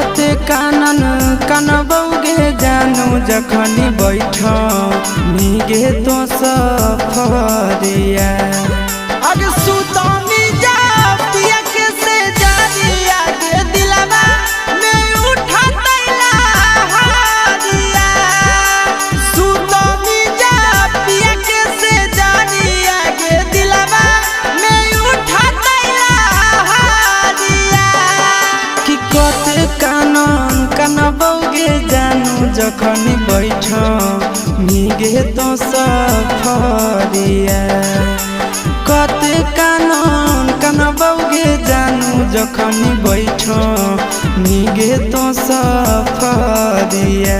कते कानन कनबौगे जानू जखनी बैठ मीगे तो सफरिया अरे सुतनी जा पिया के से जानिया के दिलवा में उठा तैला हारिया सुतनी जा पिया के से जानिया के दिलवा में उठा तैला हारिया कि कते कानन कनबौगे जानू जखनी बैठ मीगे तो सफरिया कते कानन कनबौगे जानू जखनी बैठ मीगे तो सफरिया।